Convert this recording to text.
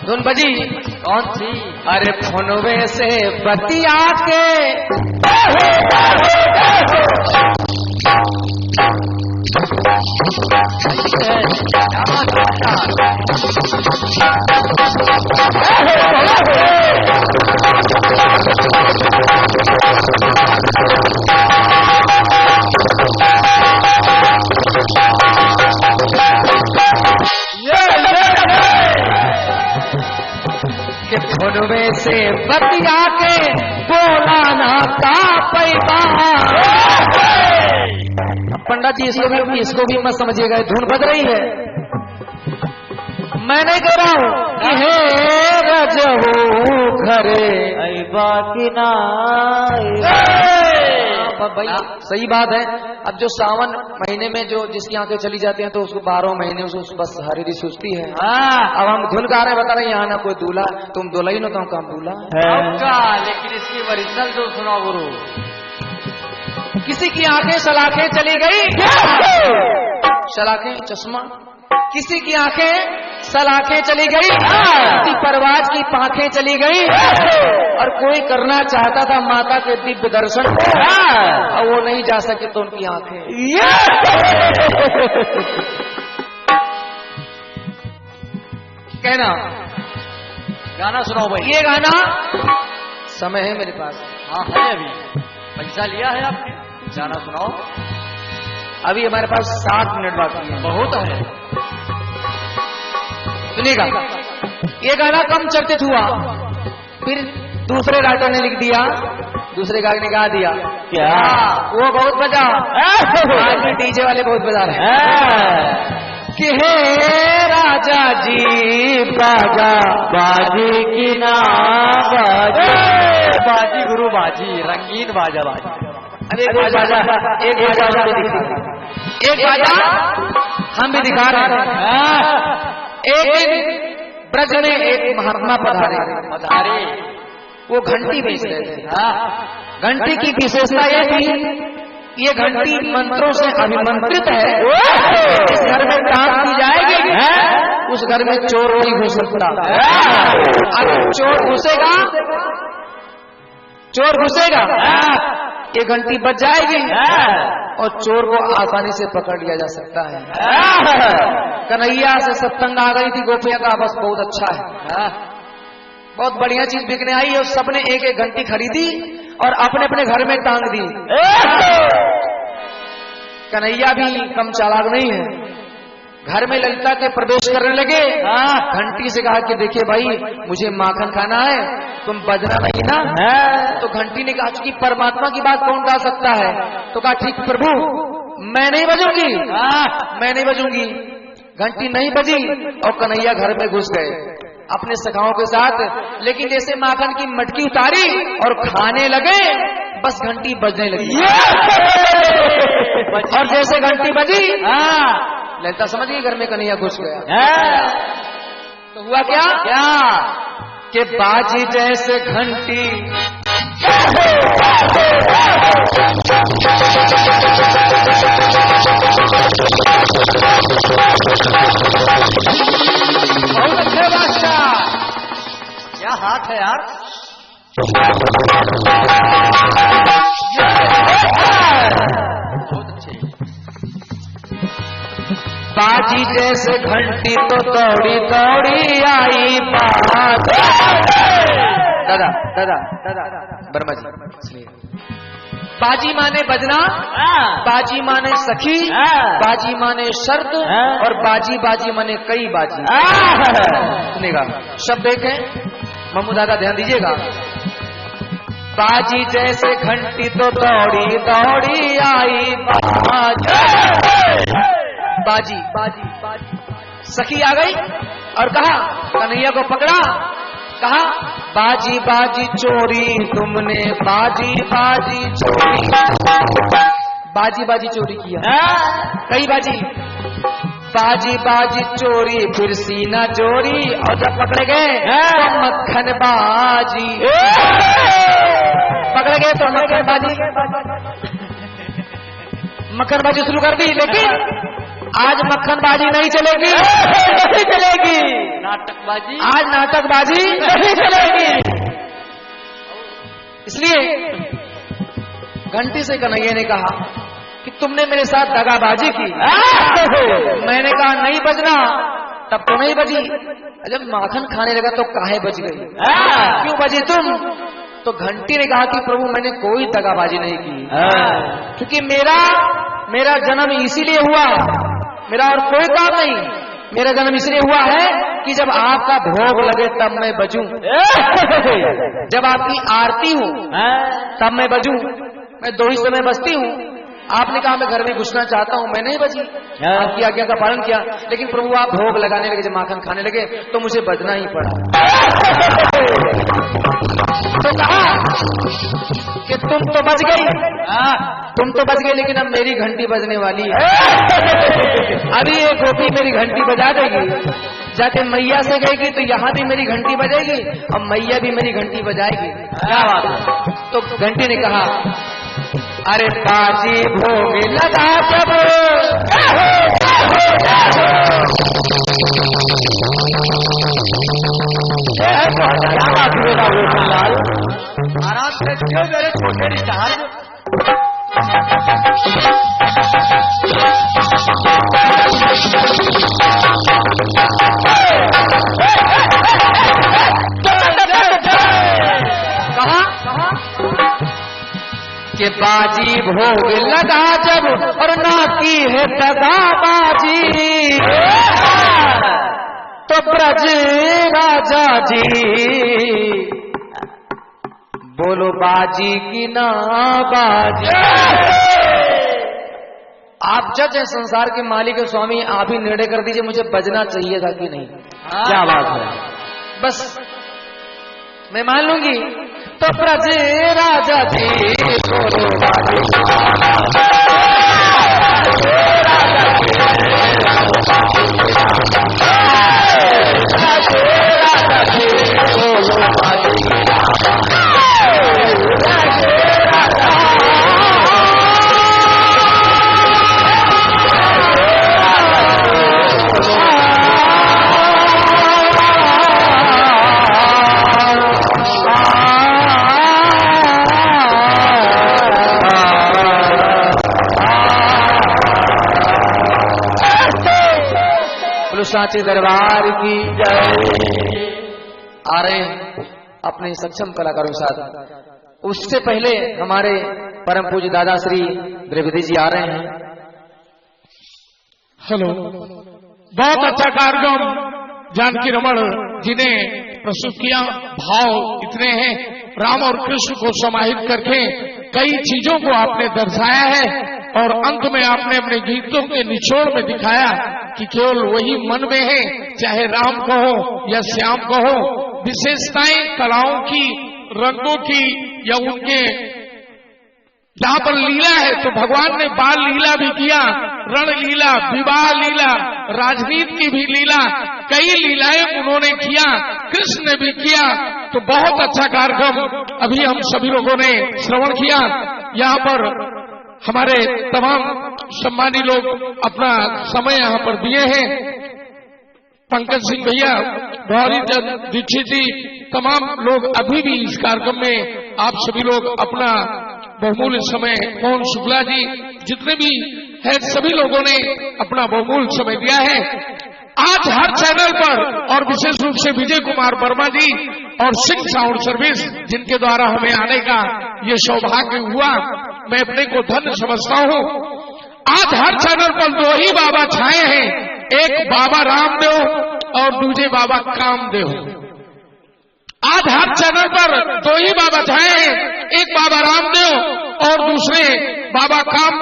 धुन बजी कौन सी? अरे फोनवे से बतिया के फोनवे से बतिया के बोला ना का पैदा। पंडित जी इसको भी मत समझिएगा, धुन बज रही है। मैं नहीं कह रहा हूं कि हे रजहू घरे बाकी ना भैया, सही बात है। अब जो सावन महीने में जो जिसकी आंखें चली जाती हैं तो उसको 12 महीने उसको बस हरी सुस्ती है। अब हम धुन गा रहे बता रहे यहाँ ना कोई दूल्हा, तुम दुल्ही न तो काम दूल्हा है। लेकिन इसकी ओरिजिनल जो सुनाओ गुरु। किसी की आंखें सलाखें चली गई, सलाखें चश्मा, किसी की आंखें सलाखें चली गई, किसी परवाज की पांखें चली गई, और कोई करना चाहता था माता के दिव्य दर्शन और वो नहीं जा सके तो उनकी आंखें। कहना गाना सुनाओ भाई। ये गाना समय है मेरे पास। हाँ है, अभी पैसा लिया है आपने, गाना सुनाओ। अभी हमारे पास 60 मिनट बाकी है। बहुत है, सुनिएगा। ये गाना कम चर्चित हुआ, फिर दूसरे राइटर ने लिख दिया, दूसरे गायक ने गा दिया। क्या? वो बहुत बजा, डीजे वाले बहुत बजा रहे हैं कि हे राजा जी बाजा बाजी की ना बाजी, बाजी गुरु बाजी, रंगीन बाजा बाजी। अरे एक बाजा हम भी दिखा रहे हैं। एक ब्रज में एक महात्मा पधारे, वो घंटी बेच रहे थे। घंटी की विशेषता ये थी, ये घंटी मंत्रों से अभिमंत्रित है। जिस घर में काम की जाएगी उस घर में चोर नहीं घुस सकता। अगर चोर घुसेगा ये घंटी बज जाएगी और चोर को आसानी से पकड़ लिया जा सकता है। कन्हैया से सत्संग आ गई थी गोपिया का, बस बहुत अच्छा है, बहुत बढ़िया चीज बिकने आई और सबने एक एक घंटी खरीदी और अपने अपने घर में टांग दी। कन्हैया भी कम चालाक नहीं है, घर में ललिता के प्रवेश करने लगे। घंटी से कहा कि देखिए भाई मुझे माखन खाना है, तुम बजना नहीं ना। तो घंटी ने कहा कि परमात्मा की बात कौन गा सकता है, तो कहा ठीक प्रभु मैं नहीं बजूंगी, मैं नहीं बजूंगी। घंटी नहीं बजी और कन्हैया घर में घुस गए अपने सखाओं के साथ। लेकिन जैसे माखन की मटकी उतारी और खाने लगे बस घंटी बजने लगी। और जैसे घंटी बजी ललिता समझ गई घर में कन्हैया घुस गया। तो हुआ क्या कि बाजी जैसे घंटी बहुत अच्छे बादशाह, क्या हाथ है यार। बहुत अच्छे। बाजी जैसे घंटी तो दौड़ी दौड़ी आई बात। दादा दादा दादा वर्मा जी, बाजी माने बजना, बाजी माने सखी, बाजी माने शर्त, और बाजी बाजी माने कई बाजी। सुनेगा शब्द देखें, मम्मू दादा ध्यान दीजिएगा। बाजी जैसे घंटी तो दौड़ी दौड़ी आई बाजी, बाजी बाजी बाजी। सखी आ गई और कहा, कन्हैया को पकड़ा, कहा बाजी बाजी चोरी तुमने, बाजी बाजी चोरी, बाजी बाजी चोरी किया। कई बाजी, बाजी बाजी चोरी, फिर सीना चोरी, और जब पकड़े गए तो मक्खन बाजी, पकड़े गए तो मक्खन बाजी, मक्खन बाजी शुरू कर दी। लेकिन आज मक्खन बाजी नहीं चलेगी, नहीं चलेगी। नाटक बाजी आज नाटकबाजी नहीं चलेगी। इसलिए घंटी से कन्हैया ने कहा कि तुमने मेरे साथ दगाबाजी की। मैंने कहा नहीं बजना, तब तो नहीं बजी। जब माखन खाने लगा तो काहे बज गई, क्यों बजी तुम? तो घंटी ने कहा कि प्रभु मैंने कोई दगाबाजी नहीं की, क्योंकि मेरा जन्म इसीलिए हुआ, मेरा और कोई काम नहीं। मेरा जन्म इसलिए हुआ है कि जब आपका भोग लगे तब मैं बजूं, जब आपकी आरती हो तब मैं बजूं। मैं दो ही समय बजती हूँ। आपने कहा मैं घर में घुसना चाहता हूँ, मैं नहीं बजी, आपकी आज्ञा का पालन किया। लेकिन प्रभु आप भोग लगाने लगे, जब माखन खाने लगे तो मुझे बजना ही पड़ा। तो कहा कि तुम तो बच गई, लेकिन अब मेरी घंटी बजने वाली है। अभी एक गोपी मेरी घंटी बजा देगी, जाके मैया से गएगी तो यहाँ भी मेरी घंटी बजेगी और मैया भी मेरी घंटी बजाएगी। क्या बात है? तो घंटी ने कहा अरे बाजी भोग लगा जब, आराम से क्यों मेरे छोटे रिचार्ज। कि बाजी भोग लगा जब और ना की है दगाबाजी, तो ब्रज राजा जी बोलो बाजी की ना बाजी। आप जज हैं, संसार के मालिक है, स्वामी, आप ही निर्णय कर दीजिए मुझे बजना चाहिए था कि नहीं। क्या बात है, बस मैं मान लूंगी। तो ब्रज राजा जी बोलो बाजी, साचे दरबार की जय। आ रहे हैं अपने सक्षम कलाकारों के साथ। उससे पहले हमारे परम पूज्य दादा श्री द्विवेदी जी आ रहे हैं। हेलो, बहुत अच्छा कार्यक्रम जानकी रमन जी ने प्रस्तुत किया। भाव इतने हैं, राम और कृष्ण को समाहित करके कई चीजों को आपने दर्शाया है और अंत में आपने अपने गीतों के निचोड़ में दिखाया कि केवल वही मन में है, चाहे राम कहो या श्याम कहो। विशेषताएं कलाओं की, रंगों की या उनके जहाँ पर लीला है तो भगवान ने बाल लीला भी किया, रण लीला, विवाह लीला, राजनीति की भी लीला, कई लीलाएं उन्होंने किया, कृष्ण ने भी किया। तो बहुत अच्छा कार्यक्रम अभी हम सभी लोगों ने श्रवण किया। यहाँ पर हमारे तमाम सम्मानी लोग अपना समय यहाँ पर दिए हैं। पंकज सिंह भैया, गौरी दीक्षित जी, तमाम लोग अभी भी इस कार्यक्रम में आप सभी लोग अपना बहुमूल्य समय, मोहन शुक्ला जी, जितने भी है सभी लोगों ने अपना बहुमूल्य समय दिया है। आज हर चैनल पर और विशेष रूप से विजय कुमार वर्मा जी और सिंह साउंड सर्विस, जिनके द्वारा हमें आने का ये सौभाग्य हुआ, मैं अपने को धन्य समझता हूँ। आज हर चैनल पर दो ही बाबा छाए हैं, एक बाबा रामदेव और दूसरे बाबा कामदेव। आज हर चैनल पर दो ही बाबा छाए हैं, एक बाबा रामदेव और दूसरे बाबा कामदेव।